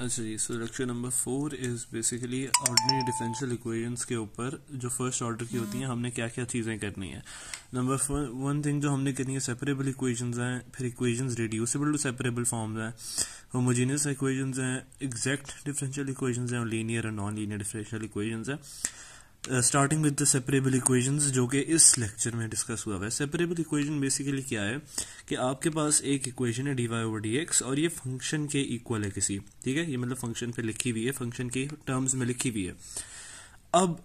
अच्छा जी, so lecture number 4 is basically ordinary differential equations के ऊपर जो फर्स्ट ऑर्डर की होती हैं हमने क्या क्या चीज़ें करनी है। नंबर वन थिंग जो हमने करनी है, सेपरेबल इक्वेशंस हैं, फिर equations reducible to separable forms हैं, होमोजेनियस इक्वेशंस हैं, एग्जैक्ट डिफरेंशियल इक्वेशंस हैं और लीनियर और नॉन लीनियर डिफरेंशियल इक्वेशंस हैं। Starting with the separable equations जो कि इस लेक्चर में डिस्कस हुआ है। सेपरेबल इक्वेशन बेसिकली क्या है कि आपके पास एक इक्वेशन है dy/dx और ये फंक्शन के इक्वल है किसी, ठीक है, ये मतलब फंक्शन पे लिखी हुई है, फंक्शन के टर्म्स में लिखी हुई है। अब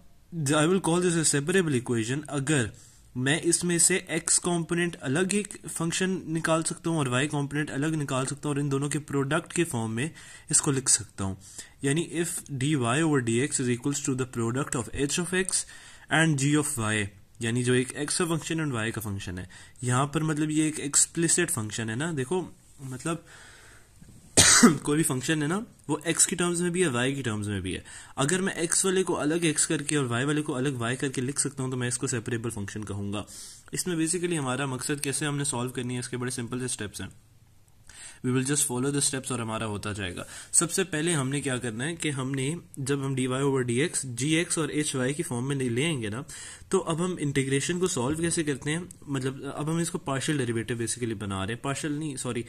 I will call this A separable equation अगर मैं इसमें से x कंपोनेंट अलग एक फंक्शन निकाल सकता हूँ और y कंपोनेंट अलग निकाल सकता हूँ और इन दोनों के प्रोडक्ट के फॉर्म में इसको लिख सकता हूँ। यानी if dy/dx is equals to the product of h of x and g of y, यानी जो एक x का फंक्शन एंड y का फंक्शन है, यहाँ पर मतलब ये एक एक्सप्लिसिट फंक्शन है ना। देखो मतलब कोई भी फंक्शन है ना, वो x की टर्म्स में भी है, y की टर्म्स में भी है। अगर मैं x वाले को अलग x करके और y वाले को अलग y करके लिख सकता हूँ तो मैं इसको सेपरेबल फंक्शन कहूंगा। इसमें बेसिकली हमारा मकसद कैसे हमने सॉल्व करनी है, इसके बड़े सिंपल से स्टेप्स हैं। We will just follow the steps और हमारा होता जाएगा। सबसे पहले हमने क्या करना है कि हमने जब हम dy/dx gx और hy की फॉर्म में ले आएंगे ना, तो अब हम इंटीग्रेशन को सॉल्व कैसे करते हैं, मतलब अब हम इसको पार्शियल डेरिवेटिव बेसिकली बना रहे हैं, पार्शियल नहीं सॉरी,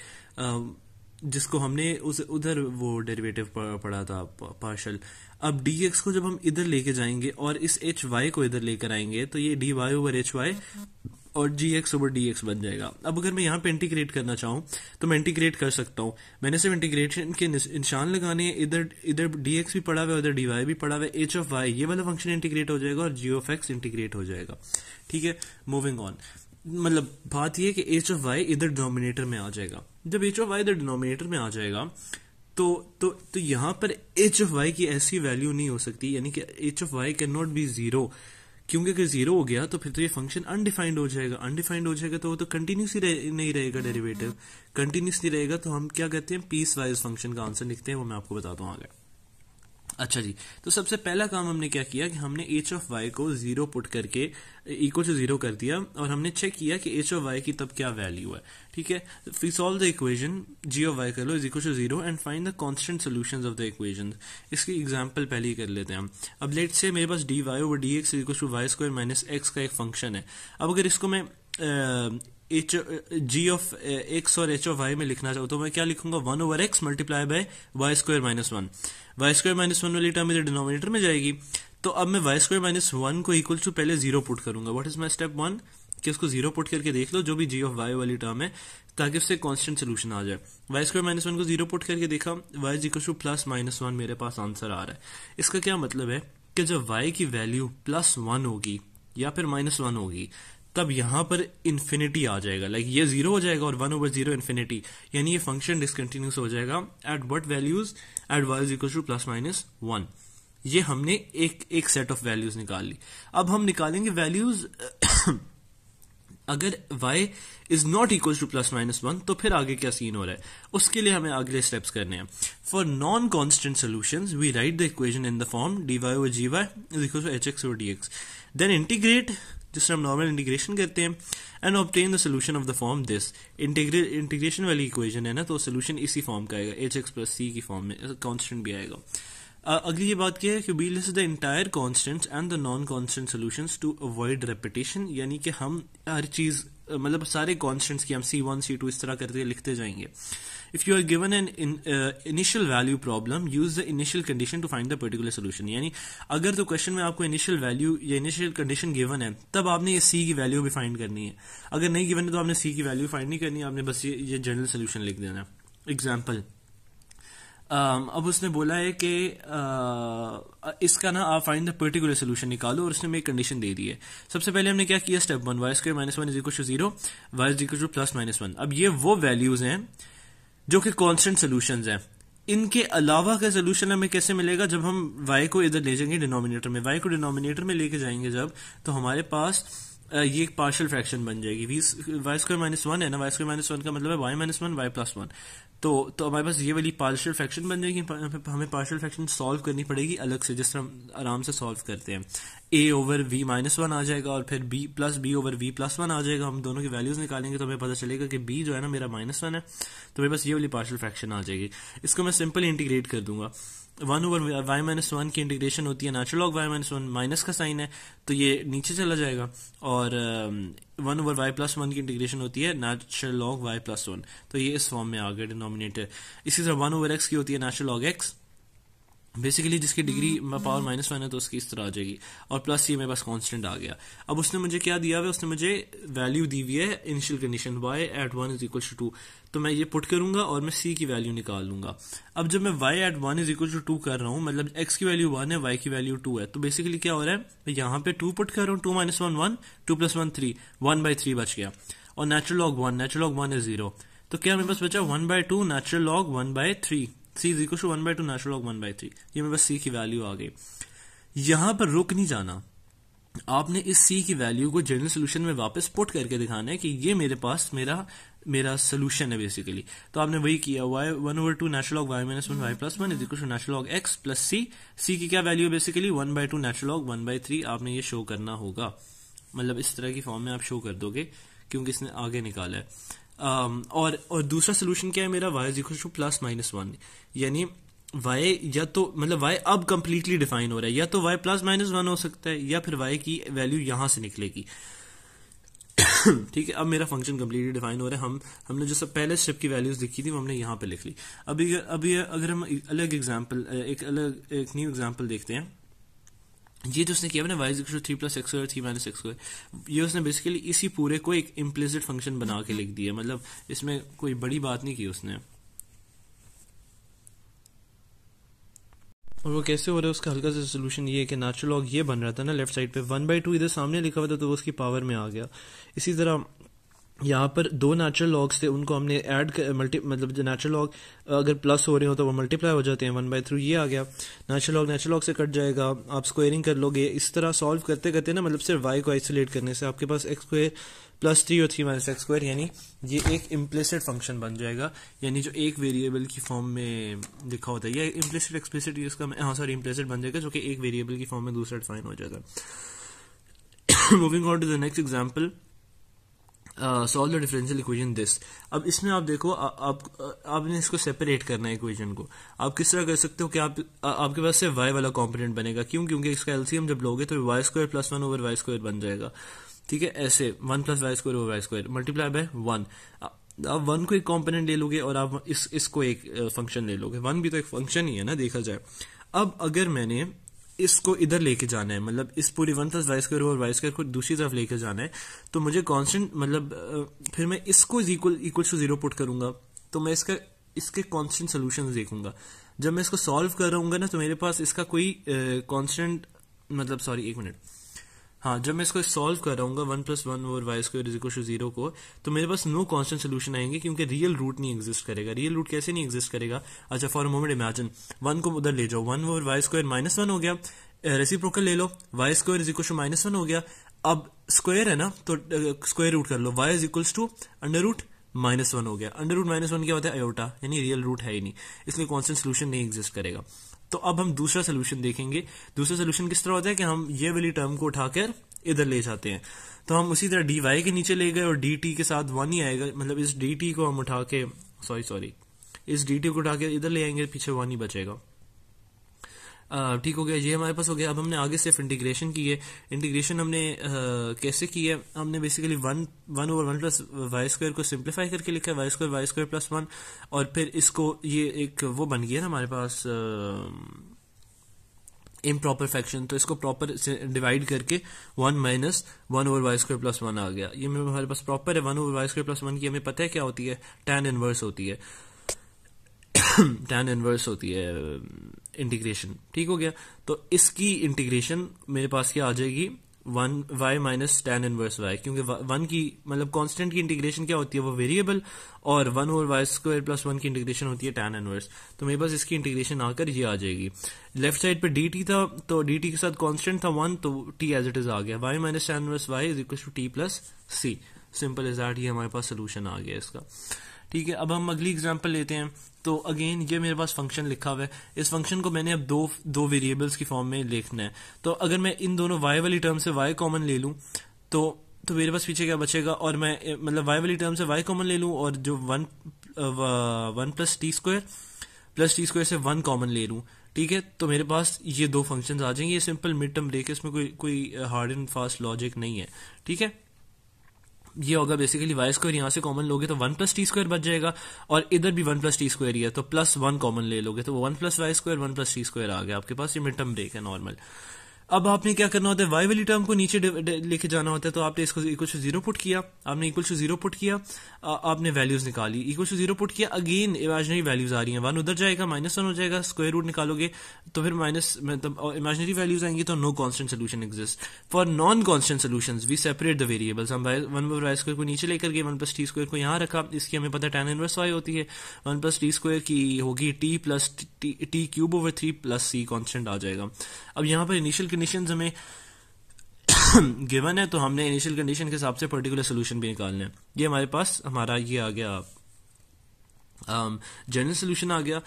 जिसको हमने उस उधर वो डेरिवेटिव पढ़ा था पार्शियल। अब dx को जब हम इधर लेके जाएंगे और इस hy को इधर लेकर आएंगे तो ये dy/hy और gx/dx बन जाएगा। अब अगर मैं यहाँ पे इंटीग्रेट करना चाहूँ तो मैं इंटीग्रेट कर सकता हूँ। मैंने सिर्फ इंटीग्रेशन के निशान लगाने हैं, इधर dx भी पड़ा हुआ है, उधर dy भी पड़ा हुआ है, h ऑफ y ये वाला फंक्शन इंटीग्रेट हो जाएगा और g ऑफ x इंटीग्रेट हो जाएगा। ठीक है, मूविंग ऑन। मतलब बात यह कि h ऑफ y इधर डिनोमिनेटर में आ जाएगा। जब h ऑफ y इधर डिनोमिनेटर में आ जाएगा तो यहाँ पर h ऑफ y की ऐसी वैल्यू नहीं हो सकती, यानी कि h of y can not be zero, क्योंकि अगर जीरो हो गया तो फिर तो ये फंक्शन अनडिफाइंड हो जाएगा। अनडिफाइंड हो जाएगा तो वो तो कंटिन्यूस ही नहीं रहेगा, डेरिवेटिव कंटिन्यूस नहीं रहेगा। तो हम क्या कहते हैं, पीस वाइज फंक्शन का आंसर लिखते हैं, वो मैं आपको बताता हूँ आगे। अच्छा जी, तो सबसे पहला काम हमने क्या किया कि हमने h ऑफ y को जीरो पुट करके इक्वल टू जीरो कर दिया और हमने चेक किया कि h ऑफ y की तब क्या वैल्यू है। ठीक है, we solve the equation g of y कर लो is equal to zero and find the constant solutions of the equation. इसकी एग्जांपल पहले ही कर लेते हैं हम। अब लेट्स से मेरे पास dy/dx is equal to y² minus x का एक फंक्शन है। अब अगर इसको मैं g ऑफ x और h ऑफ y में लिखना चाहूँ तो मैं क्या लिखूंगा, 1/x multiply by y² minus 1। y² minus 1 वाली टर्म इधर डिनोमिनेटर में जाएगी, तो अब मैं y² माइनस 1 को इक्वल टू पहले जीरो पुट करूंगा। व्हाट इज माई स्टेप 1 कि उसको जीरो पुट करके देख लो जो भी g ऑफ y वाली टर्म है, ताकि उससे कांस्टेंट सोल्यूशन आ जाए। y² माइनस 1 को जीरो पुट करके देखा, y is equal two plus minus 1 मेरे पास आंसर आ रहा है। इसका क्या मतलब है कि जब y की वैल्यू +1 होगी या फिर -1 होगी तब यहां पर इन्फिनिटी आ जाएगा, लाइक ये जीरो हो जाएगा और 1/0 इन्फिनिटी, यानी ये फंक्शन डिसकंटिन्यूस हो जाएगा at what values, at y is equal to +-1। ये हमने एक सेट ऑफ वैल्यूज निकाल ली। अब हम निकालेंगे वैल्यूज अगर y is not equal to +-1 तो फिर आगे क्या सीन हो रहा है, उसके लिए हमें अगले स्टेप्स करने हैं। For non constant solutions we write the equation in the form dy/gy is equal to hx/dx, then integrate जिससे हम नॉर्मल इंटीग्रेशन करते हैं and obtain the solution of the form this. Integration वाली इक्वेशन है ना, तो सोल्यूशन इसी form का आएगा, hx+c की फॉर्म में, कांस्टेंट भी आएगा। अगली ये बात क्या है कि we list the entire constants and the non constant solutions to avoid repetition, यानी कि हम हर चीज मतलब सारे कांस्टेंट्स की हम c1 c2 इस तरह करके लिखते जाएंगे। If you are given an initial value problem use the initial condition to find the particular solution, यानी अगर तो क्वेश्चन में आपको इनिशियल वैल्यू या इनिशियल कंडीशन गिवन है तब आपने ये c की वैल्यू भी फाइंड करनी है। अगर नहीं गिवन है तो आपने c की वैल्यू फाइंड नहीं करनी, आपने बस ये जनरल सोल्यूशन लिख देना। एग्जाम्पल, अब उसने बोला है कि इसका ना आप फाइंड द पर्टिकुलर सोल्यूशन निकालो और उसने में एक कंडीशन दे दी है। सबसे पहले हमने क्या किया, step 1 y² minus 1 is equal to 0, y is equal to +-1। अब ये वो वैल्यूज हैं जो कि कांस्टेंट सॉल्यूशंस हैं। इनके अलावा का सोल्यूशन हमें कैसे मिलेगा, जब हम y को इधर ले जाएंगे डिनोमिनेटर में, y को डिनोमिनेटर में लेके जाएंगे जब, तो हमारे पास ये एक पार्शियल फ्रैक्शन बन जाएगी। y² माइनस 1 है ना, y² माइनस 1 का मतलब है y माइनस 1 y+1, तो हमारे पास ये वाली पार्शियल फ्रैक्शन बन जाएगी। हमें पार्शियल फ्रैक्शन सॉल्व करनी पड़ेगी अलग से, जिस तरह हम आराम से सॉल्व करते हैं। a over v minus one आ जाएगा और फिर b plus b over v plus one आ जाएगा। हम दोनों की वैल्यूज निकालेंगे तो हमें पता चलेगा कि b जो है ना मेरा माइनस वन है, तो मेरे पास ये वाली पार्शियल फ्रैक्शन आ जाएगी। इसको मैं सिंपल इंटीग्रेट कर दूंगा। 1 ओवर y माइनस वन की इंटीग्रेशन होती है natural log y minus one, minus का साइन है तो ये नीचे चला जाएगा, और 1 ओवर y प्लस वन की इंटीग्रेशन होती है natural log y plus one, तो ये इस फॉर्म में आ गया डिनोमिनेटर। इसी तरह 1 ओवर x की होती है नेचुरल लॉग x, बेसिकली जिसकी डिग्री पावर माइनस वन है तो उसकी इस तरह आ जाएगी, और प्लस ये मेरे पास कांस्टेंट आ गया। अब उसने मुझे क्या दिया हुआ है, उसने मुझे वैल्यू दी हुई है initial condition y at 1 is equal to 2, तो मैं ये पुट करूंगा और मैं c की वैल्यू निकाल लूंगा। अब जब मैं y at 1 is equal to 2 कर रहा हूं, मतलब x की वैल्यू 1 है, y की वैल्यू 2 है, तो बेसिकली क्या हो रहा है, मैं यहाँ पे 2 पुट कर रहा हूँ, 2 माइनस 1 1, 2 प्लस 1 3, 1/3 बच गया, और नेचुरल लॉग 1 is 0, तो क्या मेरे पास बचा 1/2 natural log 1/3, c is equal to 1/2 natural log 1/3। ये मेरे पास c की वैल्यू आ गई। यहां पर रुक नहीं जाना, आपने इस c की वैल्यू को जनरल सोल्यूशन में वापस पुट करके दिखाना है कि ये मेरे पास मेरा सोल्यूशन है बेसिकली। तो आपने वही किया, y 1/2 natural log y minus one y plus one is equal to natural log x plus c की क्या वैल्यू है बेसिकली 1/2 नेचुरल लॉग 1/3। आपने ये शो करना होगा, मतलब इस तरह की फॉर्म में आप शो कर दोगे क्योंकि इसने आगे निकाला है। और दूसरा सोल्यूशन क्या है मेरा, y is equal two plus minus one, यानी y या तो मतलब y अब कंप्लीटली डिफाइन हो रहा है, या तो y प्लस माइनस वन हो सकता है या फिर y की वैल्यू यहां से निकलेगी। ठीक है, अब मेरा फंक्शन कंप्लीटली डिफाइन हो रहा है। हमने जो सब पहले स्टेप की वैल्यूज लिखी थी वो हमने यहाँ पे लिख ली। अभी अगर हम अलग एग्जांपल एक न्यू एग्जांपल देखते हैं, ये जो उसने किया ना y is equal to 3 plus X square 3 minus X square, ये उसने बेसिकली इसी पूरे को एक इम्प्लिसिट फंक्शन बना के लिख दिया, मतलब इसमें कोई बड़ी बात नहीं की उसने। और वो कैसे हो रहा है उसका हल्का सा सोल्यूशन ये है कि नेचुरल लॉग ये बन रहा था ना लेफ्ट साइड पे 1/2 इधर सामने लिखा हुआ था तो वो उसकी पावर में आ गया। इसी तरह यहाँ पर दो नेचुरल लॉग्स थे, उनको हमने ऐड मतलब जो नेचुरल लॉग अगर प्लस हो रहे हो तो वो मल्टीप्लाई हो जाते हैं, 1/3 ये आ गया। नेचुरल लॉग से कट जाएगा, आप स्क्वायरिंग कर लोगे। इस तरह सॉल्व करते करते ना, मतलब सिर्फ y को आइसोलेट करने से आपके पास एक्स स्क्वायर प्लस 3 और 3 माइनस एक्स स्क्वायर, यानी ये एक इम्प्लिसिट फंक्शन बन जाएगा, यानी जो एक वेरिएबल की फॉर्म में लिखा होता है, या इम्प्लिसिट एक्सप्लिसिट इम्प्लिसिट बन जाएगा जो कि एक वेरिएबल की फॉर्म में दूसरा डिफाइन हो जाएगा। Moving on to the next example, solve the differential equation this. अब इसमें आप देखो, आपने इसको सेपरेट करना है इक्वेशन को। आप किस तरह कर सकते हो कि आपके पास सिर्फ y वाला कंपोनेंट बनेगा, क्योंकि इसका एलसीएम जब लोगे तो y square plus 1 over y square बन जाएगा। ठीक है, ऐसे 1 plus y square over y square multiply by 1। आप 1 को एक कंपोनेंट ले लोगे और आप इसको एक फंक्शन ले लोगे। 1 भी तो एक फंक्शन ही है ना देखा जाए। अब अगर मैंने इसको इधर लेके जाना है, मतलब इस पूरी 1 प्लस y स्क्वायर और y स्क्वायर को दूसरी तरफ लेके जाना है, तो मुझे कांस्टेंट मतलब फिर मैं इसको इक्वल टू 0 पुट करूंगा, तो मैं इसके कांस्टेंट सॉल्यूशंस देखूंगा। जब मैं इसको सॉल्व कर रहा हूँ ना तो मेरे पास इसका कोई कांस्टेंट मतलब सॉरी एक मिनट, हाँ, जब मैं इसको सॉल्व कर रहा हूँ 1 प्लस 1 और y square is equal to 0 को, तो मेरे पास नो कांस्टेंट सोल्यूशन आएंगे क्योंकि रियल रूट नहीं एग्जिस्ट करेगा। रियल रूट कैसे नहीं एग्जिस्ट करेगा? अच्छा, फॉर अ मोमेंट इमेजिन 1 को उधर ले जाओ, 1 और y स्क्वायर माइनस 1 हो गया, रेसिप्रोकल ले लो, y square is equal to minus 1 हो गया। अब स्क्वायर है ना तो स्क्वायर रूट कर लो, y is equal to under root minus 1 हो गया। अंडर रूट माइनस 1 क्या होता है? आयोटा, यानी रियल रूट है ही नहीं, इसलिए कांस्टेंट सोल्यूशन नहीं एग्जिस्ट करेगा। तो अब हम दूसरा सोल्यूशन देखेंगे। दूसरा सोल्यूशन किस तरह होता है कि हम ये वाली टर्म को उठाकर इधर ले जाते हैं, तो हम उसी तरह dy के नीचे ले गए और dt के साथ 1 ही आएगा, मतलब इस dt को हम उठा के इस dt को उठा के इधर ले आएंगे, पीछे 1 ही बचेगा। ठीक हो गया, ये हमारे पास हो गया। अब हमने आगे सिर्फ इंटीग्रेशन की है। इंटीग्रेशन हमने कैसे की है? हमने basically 1 over 1 plus y square को सिंप्लीफाई करके लिखा है, वाई स्क्वायर प्लस 1, और फिर इसको ये एक वो बन गया ना हमारे पास इम्प्रॉपर फ्रैक्शन, तो इसको प्रॉपर से डिवाइड करके 1 minus 1 over y square plus 1 आ गया। ये हमारे पास प्रॉपर है। 1 ओवर वाई स्क्वायर प्लस 1 की हमें पता है क्या होती है? tan इनवर्स होती है। tan इनवर्स होती है इंटीग्रेशन। ठीक हो गया, तो इसकी इंटीग्रेशन मेरे पास क्या आ जाएगी? 1 y minus tan inverse y, क्योंकि 1 की मतलब कांस्टेंट की इंटीग्रेशन क्या होती है? वो वेरिएबल, और 1 ओवर वाई स्क्वायर प्लस 1 की इंटीग्रेशन होती है tan इनवर्स। तो मेरे पास इसकी इंटीग्रेशन आकर ये आ जाएगी। लेफ्ट साइड पे dt था, तो dt के साथ कांस्टेंट था 1, तो t एज इट इज आ गया। y minus tan inverse y is equal to t plus c। Simple as that, ये हमारे पास सोल्यूशन आ गया इसका। ठीक है, अब हम अगली एग्जांपल लेते हैं। तो अगेन ये मेरे पास फंक्शन लिखा हुआ है, इस फंक्शन को मैंने अब दो वेरिएबल्स की फॉर्म में लिखना है। तो अगर मैं इन दोनों y वाली टर्म से y कॉमन ले लूं तो मेरे पास पीछे क्या बचेगा, और मैं मतलब y वाली टर्म से y कॉमन ले लूं और जो वन प्लस टी स्क्वायर से 1 कॉमन ले लूं, ठीक है, तो मेरे पास ये दो फंक्शंस आ जाएंगे। ये सिंपल मिड टर्म ब्रेक है, इसमें कोई हार्ड एंड फास्ट लॉजिक नहीं है, ठीक है। ये होगा बेसिकली वाई स्क्वायर, यहां से कॉमन लोगे तो 1 प्लस टी स्क्वायर बच जाएगा, और इधर भी 1 प्लस टी स्क्वायर ही है तो +1 कॉमन ले लोगे तो 1 plus y square 1 plus t square आ गया आपके पास। ये मिड टर्म ब्रेक है नॉर्मल। अब आपने क्या करना होता है, वाई वाली टर्म को नीचे लेके जाना होता है। तो आपने इसको इक्वल टू 0 पुट किया, आपने इक्वल टू 0 पुट किया, आपने वैल्यूज निकाली, इक्वल टू 0 पुट किया, अगेन इमेजिनरी वैल्यूज आ रही हैं, 1 उधर जाएगा, -1 हो जाएगा, स्क्वायर रूट निकालोगे तो फिर मतलब इमेजिनरी वैल्यूज आएंगी, तो no constant solution exist. For non constant solutions we separate the variables. हम 1/y स्क्वायर को नीचे लेकर गए, 1 प्लस टी स्क्वायर को यहाँ रखा, इसकी हमें पता है tan इनवर्स y होती है, 1 प्लस टी स्क्वायर की होगी t plus t cube over 3 plus c constant आ जाएगा। अब यहाँ पर इनिशियल कंडीशंस हमें गिवन है, तो हमने इनिशियल कंडीशन के हिसाब से पर्टिकुलर सोल्यूशन भी निकालना है। ये हमारे पास हमारा ये आ गया जनरल सोल्यूशन आ गया।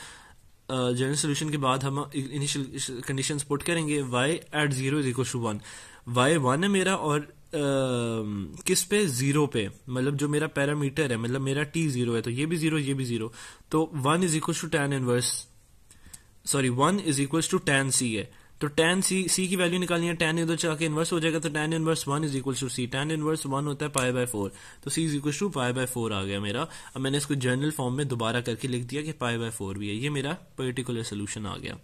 जनरल सोल्यूशन के बाद हम इनिशियल कंडीशंस पुट करेंगे, y at 0 is equal to 1, y 1 है मेरा, और किस पे 0 पे, मतलब जो मेरा पैरामीटर है, मतलब मेरा t 0 है, तो ये भी 0 ये भी 0, तो 1 is equal to tan inverse 1 is equal to tan c है। तो tan c की वैल्यू निकालनी है, tan इधर जाके इनवर्स हो जाएगा, तो tan inverse 1 is equal to c, tan inverse 1 होता है π/4, तो c इज इक्वल टू π/4 आ गया मेरा। अब मैंने इसको जनरल फॉर्म में दोबारा करके लिख दिया कि π/4 भी है, ये मेरा पर्टिकुलर सोल्यूशन आ गया।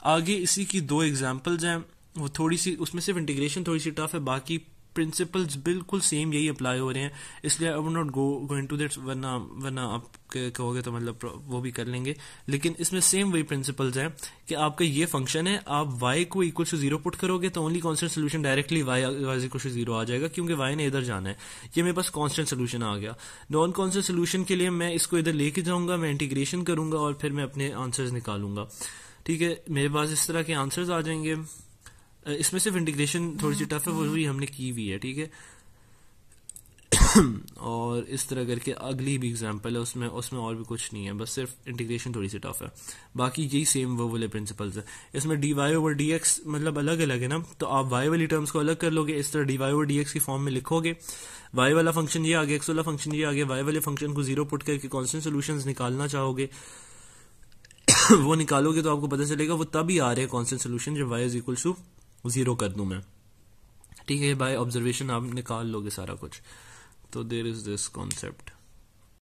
आगे इसी की दो एग्जांपल्स हैं, वो थोड़ी सी उसमें सिर्फ इंटीग्रेशन थोड़ी सी टफ है, बाकी प्रिंसिपल्स बिल्कुल सेम यही अप्लाई हो रहे हैं, इसलिए I will not go into that, वरना आप कहोगे तो मतलब वो भी कर लेंगे। लेकिन इसमें सेम वही प्रिंसिपल्स हैं कि आपका ये फंक्शन है, आप y को इक्वल टू 0 पुट करोगे तो only constant solution directly y equal to 0 आ जाएगा, क्योंकि y ने इधर जाना है। ये मेरे पास कांस्टेंट सोल्यूशन आ गया। नॉन कांस्टेंट सोल्यूशन के लिए मैं इसको इधर लेके जाऊंगा, मैं इंटीग्रेशन करूंगा और फिर मैं अपने आंसर्स निकालूंगा, ठीक है। मेरे पास इस तरह के आंसर्स आ जाएंगे। इसमें सिर्फ इंटीग्रेशन थोड़ी सी टफ है, वो भी हमने की हुई है, ठीक है। और इस तरह करके अगली भी एग्जांपल है, उसमें और भी कुछ नहीं है, बस सिर्फ इंटीग्रेशन थोड़ी सी टफ है, बाकी यही सेम वो वाले प्रिंसिपल्स है। इसमें dy ओवर dx मतलब अलग अलग है ना, तो आप y वाली टर्म्स को अलग कर लोगे, इस तरह dy ओवर dx की फॉर्म में लिखोगे, y वाला फंक्शन ये आ गया, x वाला फंक्शन ये आ गया, y वाले फंक्शन को 0 पुट करके कांस्टेंट सॉल्यूशंस निकालना चाहोगे वो निकालोगे तो आपको पता चलेगा वो तभी आ रहे हैं कांस्टेंट सॉल्यूशन जब y इज इक्वल टू 0 कर दूं मैं, ठीक है। बाय ऑब्जर्वेशन आप निकाल लोगे सारा कुछ। तो देयर इज दिस कॉन्सेप्ट।